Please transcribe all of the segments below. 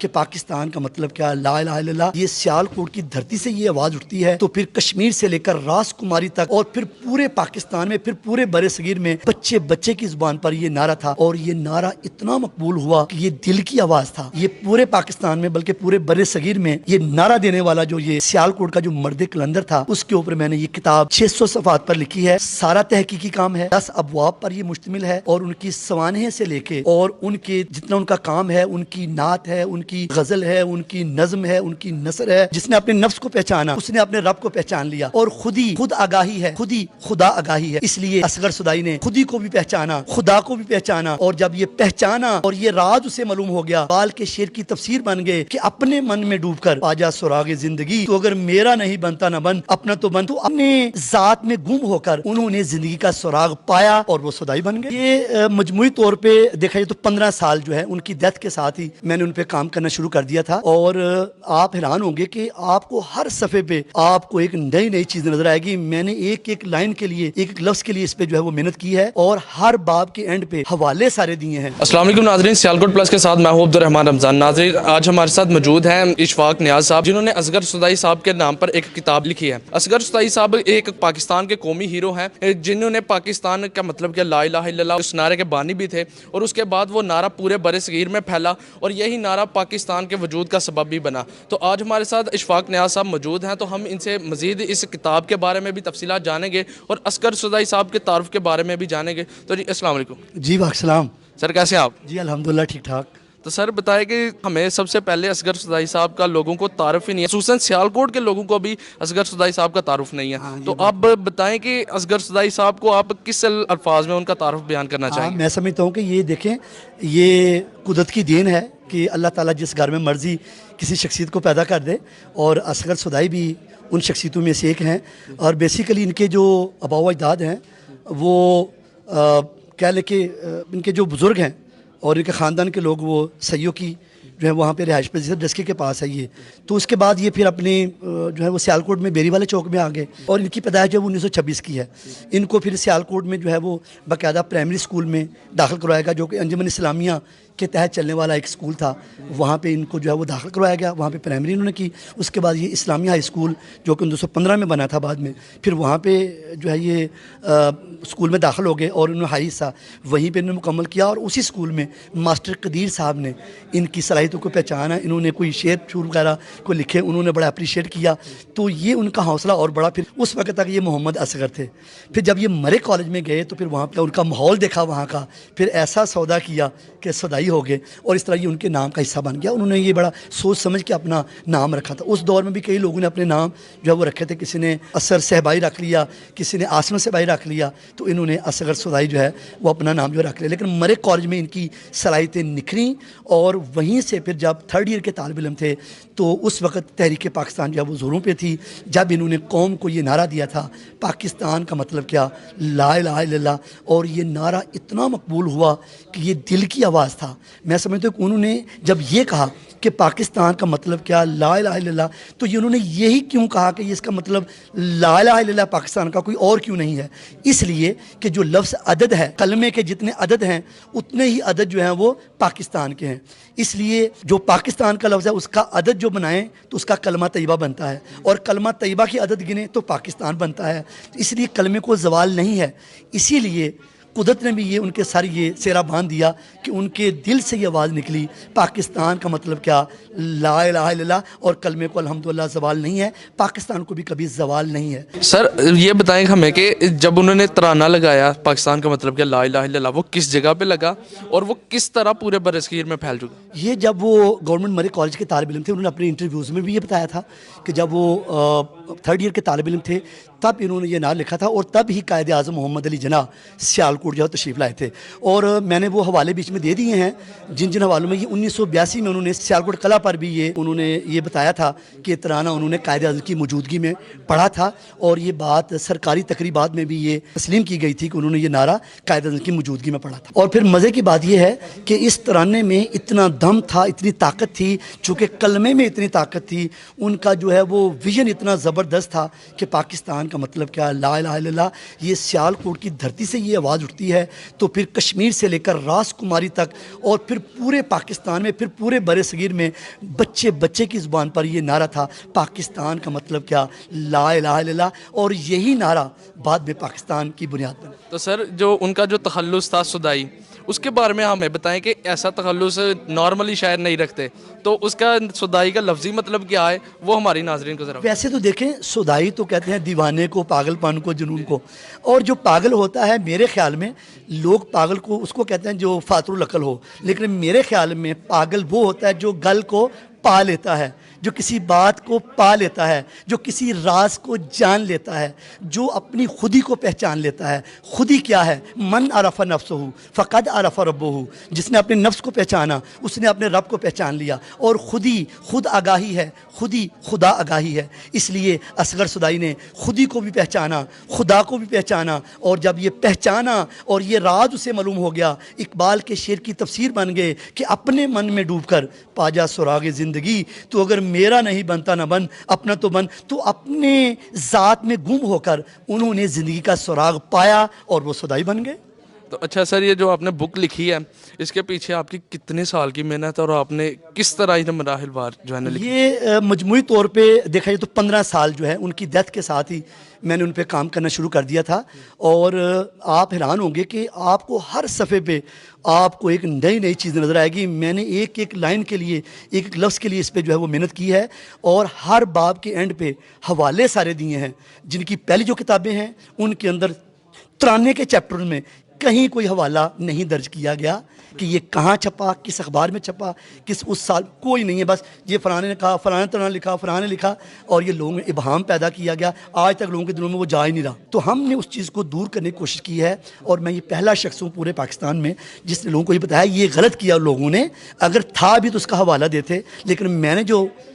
کہ پاکستان کا مطلب کیا، لا الہ الا اللہ، یہ سیال کوٹ کی دھرتی سے یہ آواز اٹھتی ہے تو پھر کشمیر سے لے کر راس کماری تک اور پھر پورے پاکستان میں، پھر پورے برے صغیر میں بچے بچے کی زبان پر یہ نعرہ تھا، اور یہ نعرہ اتنا مقبول ہوا کہ یہ دل کی آواز تھا۔ یہ پورے پاکستان میں بلکہ پورے برے صغیر میں یہ نعرہ دینے والا جو یہ سیال کوٹ کا جو مرد کلندر تھا، اس کے اوپر میں نے یہ کتاب 600 صفحات پر لکھی ہے۔ سارا تحقیقی کام ہے، 10 ابواب پر یہ مشتمل ہے، اور ان کی سوانح سے لے کے اور ان کے جتنا ان کا کام ہے، ان کی نعت ہے، ان کی غزل ہے، ان کی نظم ہے، ان کی نثر ہے۔ جس نے اپنے نفس کو پہچانا اس نے اپنے رب کو پہچان لیا، اور خود آگاہی ہے، خود ہی خدا آگاہی ہے۔ اس لیے اصغر صدائی نے خودی کو بھی پہچانا، خدا کو بھی پہچانا، اور جب یہ پہچانا اور یہ راز اسے معلوم ہو گیا، بال کے شیر کی تفسیر بن گئے کہ اپنے من میں ڈوب کر پاجا سراغ زندگی، تو اگر میرا نہیں بنتا نہ بن، اپنا تو بن۔ تو اپنے ذات میں گم ہو کر انہوں نے زندگی کا سراغ پایا اور وہ صدائی بن گئے۔ یہ مجموعی طور پہ دیکھا جائے تو 15 سال جو ہے ان کی ڈیتھ کے ساتھ ہی میں نے ان پہ کام کرنا شروع کر دیا تھا، اور آپ حیران ہوں گے کہ آپ کو ہر صفحے پہ آپ کو ایک نئی چیز نظر آئے گی۔ میں نے ایک لائن کے لیے، ایک لفظ کے لیے اس پہ جو ہے وہ محنت کی ہے، اور ہر باب کے اینڈ پہ حوالے سارے دیے ہیں۔ السلام علیکم ناظرین، سیالکوٹ پلس کے ساتھ میں ہوں عبدالرحمان رمضان۔ ناظرین، آج ہمارے ساتھ موجود ہیں اشفاق نیاز صاحب، جنہوں نے اصغر صدائی صاحب کے نام پر ایک کتاب لکھی ہے۔ اصغر صدائی صاحب ایک پاکستان کے قومی ہیرو ہیں، جنہوں نے پاکستان کا مطلب کہ لا الہ الا اللہ اس نعرے کے بانی بھی تھے، اور اس کے بعد وہ نعرہ پورے برِ صغیر میں پھیلا، اور یہی نعرہ پاکستان کے وجود کا سبب بھی بنا۔ تو آج ہمارے ساتھ اشفاق نیاز صاحب موجود ہیں، تو ہم ان سے مزید اس کتاب کے بارے میں بھی تفصیلات جانیں گے، اور اصغر صدائی صاحب کے تعارف کے بارے میں بھی جانیں گے۔ تو جی السلام علیکم۔ جی وعلیکم السلام۔ سر کیسے ہیں آپ؟ جی الحمدللہ ٹھیک ٹھاک۔ تو سر بتائیں کہ ہمیں سب سے پہلے اصغر صدائی صاحب کا لوگوں کو تعارف ہی نہیں ہے، خصوصاً سیالکوٹ کے لوگوں کو بھی اصغر صدائی صاحب کا تعارف نہیں ہے، تو آپ بتائیں کہ اصغر صدائی صاحب کو آپ کس الفاظ میں ان کا تعارف بیان کرنا چاہیں گے؟ میں سمجھتا ہوں کہ یہ دیکھیں، یہ قدرت کی دین ہے کہ اللہ تعالیٰ جس گھر میں مرضی کسی شخصیت کو پیدا کر دے، اور اصغر صدائی بھی ان شخصیتوں میں سے ایک ہیں۔ اور بیسیکلی ان کے جو آباء و اجداد ہیں وہ کہہ لیں کہ ان کے جو بزرگ ہیں اور ان کے خاندان کے لوگ وہ سیوں کی جو ہے وہاں پہ رہائش پہ جیسے ڈسکے کے پاس ہے یہ، تو اس کے بعد یہ پھر اپنے جو ہے وہ سیالکوٹ میں بیری والے چوک میں آ گئے، اور ان کی پیدائش جو ہے وہ 1926 کی ہے۔ ان کو پھر سیالکوٹ میں جو ہے وہ باقاعدہ پرائمری اسکول میں داخل کروایا گیا، جو کہ انجمن اسلامیہ کے تحت چلنے والا ایک اسکول تھا، وہاں پہ ان کو جو ہے وہ داخل کروایا گیا، وہاں پہ پرائمری انہوں نے کی۔ اس کے بعد یہ اسلامیہ ہائی اسکول جو کہ 1915 میں بنا تھا بعد میں، پھر وہاں پہ جو ہے یہ اسکول میں داخل ہو گئے، اور انہوں نے ہائی حصہ وہیں پہ انہوں نے مکمل کیا، اور اسی اسکول میں ماسٹر قدیر صاحب نے ان کی صلاحیتوں کو پہچانا، انہوں نے کوئی شعر وغیرہ کو لکھے، انہوں نے بڑا اپریشیٹ کیا، تو یہ ان کا حوصلہ اور بڑا۔ پھر اس وقت تک یہ محمد اصغر تھے۔ پھر جب یہ مرے کالج میں گئے تو پھر وہاں پہ ان کا ماحول دیکھا وہاں کا، پھر ایسا سودا کیا کہ صدائی ہو گئے، اور اس طرح یہ ان کے نام کا حصہ بن گیا۔ انہوں نے یہ بڑا سوچ سمجھ کے اپنا نام رکھا تھا۔ اس دور میں بھی کئی لوگوں نے اپنے نام جو ہے وہ رکھے تھے، کسی نے اثر صہبائی رکھ لیا، کسی نے آسم صہبائی رکھ لیا، تو انہوں نے اصغر صدائی جو ہے وہ اپنا نام جو رکھ لیا۔ لیکن مرے کالج میں ان کی صلاحیتیں نکھریں، اور وہیں سے پھر جب 3rd ایئر کے طالب علم تھے تو اس وقت تحریک پاکستان جو ہے وہ زوروں پہ تھی، جب انہوں نے قوم کو یہ نعرہ دیا تھا پاکستان کا مطلب کیا، لا الہ الا اللہ، اور یہ نعرہ اتنا مقبول ہوا کہ یہ دل کی آواز تھا۔ میں سمجھتا ہوں کہ انہوں نے جب یہ کہا کہ پاکستان کا مطلب کیا، لا الہ الا اللہ، تو یہ انہوں نے یہی کیوں کہا کہ اس کا مطلب لا الہ الا اللہ پاکستان کا کوئی اور کیوں نہیں ہے؟ اس لیے کہ جو لفظ عدد ہے، کلمے کے جتنے عدد ہیں اتنے ہی عدد جو ہیں وہ پاکستان کے ہیں، اس لیے جو پاکستان کا لفظ ہے اس کا عدد جو بنائیں تو اس کا کلمہ طیبہ بنتا ہے، اور کلمہ طیبہ کی عدد گنیں تو پاکستان بنتا ہے، اس لیے کلمے کو زوال نہیں ہے۔ اسی لیے قدرت نے بھی یہ ان کے سر یہ سیرا باندھ دیا کہ ان کے دل سے یہ آواز نکلی، پاکستان کا مطلب کیا، لا الہ الا اللہ، اور کلمے کو الحمدللہ زوال نہیں ہے، پاکستان کو بھی کبھی زوال نہیں ہے۔ سر یہ بتائیں ہمیں کہ جب انہوں نے ترانہ لگایا پاکستان کا مطلب کیا، لا الہ الا اللہ، وہ کس جگہ پہ لگا اور وہ کس طرح پورے برصغیر میں پھیل چکا؟ یہ جب وہ گورنمنٹ مرے کالج کے طالب علم تھے، انہوں نے اپنے انٹرویوز میں بھی یہ بتایا تھا کہ جب وہ 3rd ایئر کے طالب علم تھے تب انہوں نے یہ نعرہ لکھا تھا، اور تب ہی قائد اعظم محمد علی جناح سیالکوٹ جو ہے تشریف لائے تھے، اور میں نے وہ حوالے بیچ میں دے دیے ہیں جن حوالوں میں یہ 1982 میں انہوں نے سیالکوٹ قلعہ پر بھی انہوں نے یہ بتایا تھا کہ ترانہ انہوں نے قائد اعظم کی موجودگی میں پڑھا تھا، اور یہ بات سرکاری تقریبات میں بھی یہ تسلیم کی گئی تھی کہ انہوں نے یہ نعرہ قائد اعظم کی موجودگی میں پڑھا تھا۔ اور پھر مزے کی بات یہ ہے کہ اس ترانے میں اتنا دم تھا، اتنی طاقت تھی، چونکہ کلمے میں اتنی طاقت تھی، ان کا جو ہے وہ ویژن اتنا زبردست تھا کہ پاکستان کا مطلب کیا، لا الہ الا اللہ، یہ سیال کوٹ کی دھرتی سے یہ آواز اٹھتی ہے تو پھر کشمیر سے لے کر راس کماری تک اور پھر پورے پاکستان میں، پھر پورے بر صغیر میں بچے بچے کی زبان پر یہ نعرہ تھا، پاکستان کا مطلب کیا، لا الہ الا اللہ، اور یہی نعرہ بعد میں پاکستان کی بنیاد بنا۔ تو سر جو ان کا جو تخلص تھا صدائی، اس کے بارے میں ہمیں بتائیں کہ ایسا تخلص نارملی شاعر نہیں رکھتے، تو اس کا صدائی کا لفظی مطلب کیا ہے وہ ہماری ناظرین کو ذرا۔ ویسے تو دیکھیں صدائی تو کہتے ہیں دیوانے کو، پاگل پن کو، جنون کو، اور جو پاگل ہوتا ہے میرے خیال میں لوگ پاگل کو اس کو کہتے ہیں جو فاتر العقل ہو، لیکن میرے خیال میں پاگل وہ ہوتا ہے جو گل کو پا لیتا ہے، جو کسی بات کو پا لیتا ہے، جو کسی راز کو جان لیتا ہے، جو اپنی خودی کو پہچان لیتا ہے۔ خودی کیا ہے؟ من عرف نفسہ فقد عرف ربہ، جس نے اپنے نفس کو پہچانا اس نے اپنے رب کو پہچان لیا، اور خودی خود آگاہی ہے، خودی خدا آگاہی ہے۔ اس لیے اصغر صدائی نے خودی کو بھی پہچانا، خدا کو بھی پہچانا، اور جب یہ پہچانا اور یہ راز اسے معلوم ہو گیا، اقبال کے شعر کی تفسیر بن گئے کہ اپنے من میں ڈوب کر پا جا سراغ زندگی، تو اگر میرا نہیں بنتا نہ بن، اپنا تو بن۔ تو اپنے ذات میں گم ہو کر انہوں نے زندگی کا سراغ پایا اور وہ صدائی بن گئے۔ تو اچھا سر، یہ جو آپ نے بک لکھی ہے اس کے پیچھے آپ کی کتنے سال کی محنت ہے اور آپ نے کس طرح یہ مراحل وار جو ہے نا لکھی؟ یہ مجموعی طور پہ دیکھا جائے تو 15 سال جو ہے ان کی ڈیتھ کے ساتھ ہی میں نے ان پہ کام کرنا شروع کر دیا تھا، اور آپ حیران ہوں گے کہ آپ کو ہر صفحے پہ آپ کو ایک نئی نئی چیز نظر آئے گی۔ میں نے ایک ایک لائن کے لیے، ایک ایک لفظ کے لیے اس پہ جو ہے وہ محنت کی ہے، اور ہر باب کے اینڈ پہ حوالے سارے دیے ہیں۔ جن کی پہلی جو کتابیں ہیں ان کے اندر 93 کے چیپٹر میں کہیں کوئی حوالہ نہیں درج کیا گیا کہ یہ کہاں چھپا، کس اخبار میں چھپا، کس اس سال، کوئی نہیں ہے۔ بس یہ فلانے نے کہا، فلانے طرح لکھا، فلانے نے لکھا، اور یہ لوگوں میں ابہام پیدا کیا گیا۔ آج تک لوگوں کے دلوں میں وہ جا ہی نہیں رہا۔ تو ہم نے اس چیز کو دور کرنے کی کوشش کی ہے، اور میں یہ پہلا شخص ہوں پورے پاکستان میں جس نے لوگوں کو یہ بتایا یہ غلط کیا لوگوں نے، اگر تھا بھی تو اس کا حوالہ دیتے، لیکن میں نے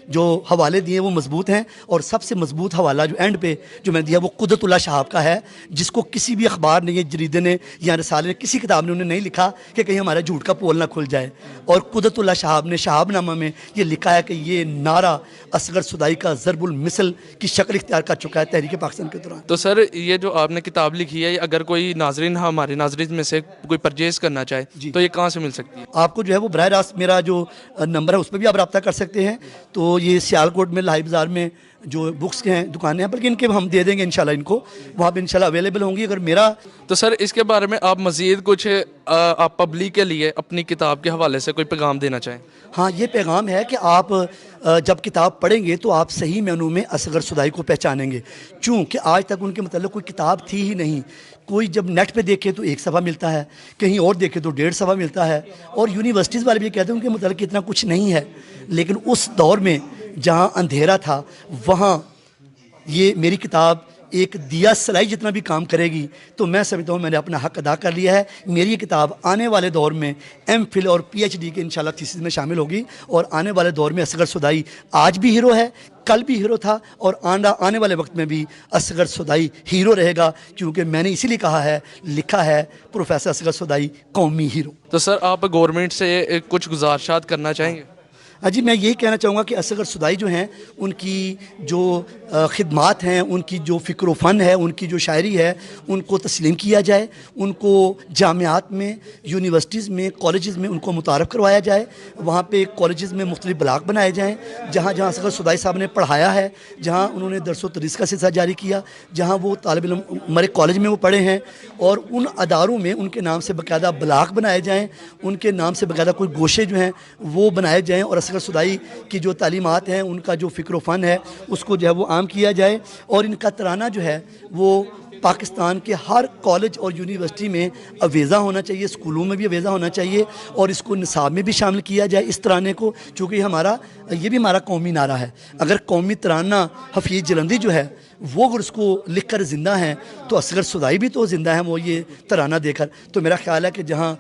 جو حوالے دیے وہ مضبوط ہیں، اور سب سے مضبوط حوالہ جو اینڈ پہ جو میں دیا وہ قدرت اللہ شہاب کا ہے، جس کو کسی بھی اخبار نے، جریدے نے یا رسالے نے، کسی کتاب نے انہیں نہیں لکھا کہ کہیں ہمارا جھوٹ کا پول نہ کھل جائے۔ اور قدرت اللہ شہاب نے شہاب نامہ میں یہ لکھا ہے کہ یہ نعرہ اصغر صدائی کا ضرب المثل کی شکل اختیار کر چکا ہے تحریک پاکستان کے دوران۔ تو سر یہ جو آپ نے کتاب لکھی ہے، اگر کوئی ناظرین ہمارے ناظرین میں سے کوئی پرچیز کرنا چاہے تو یہ کہاں سے مل سکتی ہے؟ آپ کو جو ہے وہ براہ راست میرا جو نمبر ہے اس پہ بھی آپ رابطہ کر سکتے ہیں۔ تو یہ سیالکوٹ میں لائی بازار میں جو بکس کے ہیں دکانیں ہیں، بلکہ ان کے ہم دے دیں گے انشاءاللہ، ان کو وہاں پہ انشاءاللہ اویلیبل ہوں گی۔ اگر میرا تو سر اس کے بارے میں آپ مزید کچھ آپ پبلک کے لیے اپنی کتاب کے حوالے سے کوئی پیغام دینا چاہیں؟ ہاں، یہ پیغام ہے کہ آپ جب کتاب پڑھیں گے تو آپ صحیح معنوں میں اصغر صدائی کو پہچانیں گے، چونکہ آج تک ان کے متعلق کوئی کتاب تھی ہی نہیں۔ کوئی جب نیٹ پہ دیکھے تو 1 صفحہ ملتا ہے، کہیں اور دیکھے تو 1.5 صفحہ ملتا ہے، اور یونیورسٹیز والے بھی کہتے ہیں ان کے متعلق اتنا کچھ نہیں ہے۔ لیکن اس دور میں جہاں اندھیرا تھا وہاں یہ میری کتاب ایک دیا سلائی جتنا بھی کام کرے گی، تو میں سمجھتا ہوں میں نے اپنا حق ادا کر لیا ہے۔ میری یہ کتاب آنے والے دور میں M.Phil اور PhD کے انشاءاللہ تھیسس میں شامل ہوگی، اور آنے والے دور میں اصغر صدائی آج بھی ہیرو ہے، کل بھی ہیرو تھا، اور آنے والے وقت میں بھی اصغر صدائی ہیرو رہے گا، کیونکہ میں نے اسی لیے کہا ہے، لکھا ہے پروفیسر اصغر صدائی قومی ہیرو۔ تو سر آپ گورنمنٹ سے کچھ گزارشات کرنا چاہیں گے؟ جی، میں یہی کہنا چاہوں گا کہ اصغر صدائی جو ہیں ان کی جو خدمات ہیں، ان کی جو فکر و فن ہے، ان کی جو شاعری ہے، ان کو تسلیم کیا جائے، ان کو جامعات میں، یونیورسٹیز میں، کالجز میں ان کو متعارف کروایا جائے۔ وہاں پہ کالجز میں مختلف بلاک بنائے جائیں جہاں جہاں اصغر صدائی صاحب نے پڑھایا ہے، جہاں انہوں نے درس و تدریس کا سلسلہ جاری کیا، جہاں وہ طالب علم ہمارے کالج میں وہ پڑھے ہیں، اور ان اداروں میں ان کے نام سے باقاعدہ بلاک بنائے جائیں، ان کے نام سے باقاعدہ کوئی گوشے جو ہیں وہ بنائے جائیں، اور اصغر صدائی کی جو تعلیمات ہیں، ان کا جو فکر و فن ہے اس کو جو ہے وہ عام کیا جائے، اور ان کا ترانہ جو ہے وہ پاکستان کے ہر کالج اور یونیورسٹی میں اویزہ ہونا چاہیے، اسکولوں میں بھی اویزہ ہونا چاہیے، اور اس کو نصاب میں بھی شامل کیا جائے اس ترانے کو، چونکہ یہ بھی ہمارا قومی نعرہ ہے۔ اگر قومی ترانہ حفیظ جلندی جو ہے وہ اگر اس کو لکھ کر زندہ ہیں تو اصغر صدائی بھی تو زندہ ہیں وہ یہ ترانہ دے کر۔ تو میرا خیال ہے کہ جہاں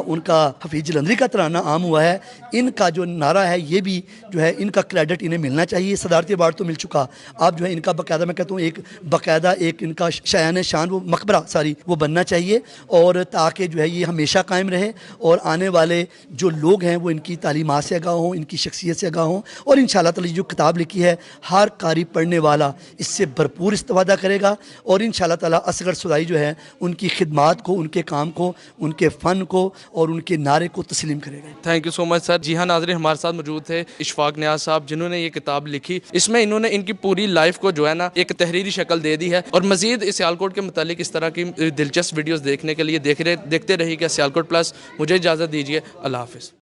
ان کا حفیظ جلندری کا ترانہ عام ہوا ہے، ان کا جو نعرہ ہے یہ بھی جو ہے ان کا کریڈٹ انہیں ملنا چاہیے۔ صدارتی ایوارڈ تو مل چکا، اب جو ہے ان کا باقاعدہ، میں کہتا ہوں ایک باقاعدہ ایک ان کا شایان شان وہ مقبرہ وہ بننا چاہیے، اور تاکہ جو ہے یہ ہمیشہ قائم رہے، اور آنے والے جو لوگ ہیں وہ ان کی تعلیمات سے آگاہ ہوں، ان کی شخصیت سے آگاہ ہوں، اور انشاءاللہ تعالی جو کتاب لکھی ہے ہر قاری پڑھنے والا اس سے بھرپور استفادہ کرے گا، اور انشاءاللہ تعالی اصغر صدائی جو ہے ان کی خدمات کو، ان کے کام کو، ان کے فن کو اور ان کے نعرے کو تسلیم کرے گا۔ تھینک یو سو مچ سر۔ جی ہاں ناظرین، ہمارے ساتھ موجود تھے اشفاق نیاز صاحب، جنہوں نے یہ کتاب لکھی۔ اس میں انہوں نے ان کی پوری لائف کو جو ہے نا ایک تحریری شکل دے دی ہے، اور مزید اس سیالکوٹ کے متعلق اس طرح کی دلچسپ ویڈیوز دیکھنے کے لیے دیکھتے رہیے گا سیالکوٹ پلس۔ مجھے اجازت دیجیے، اللہ حافظ۔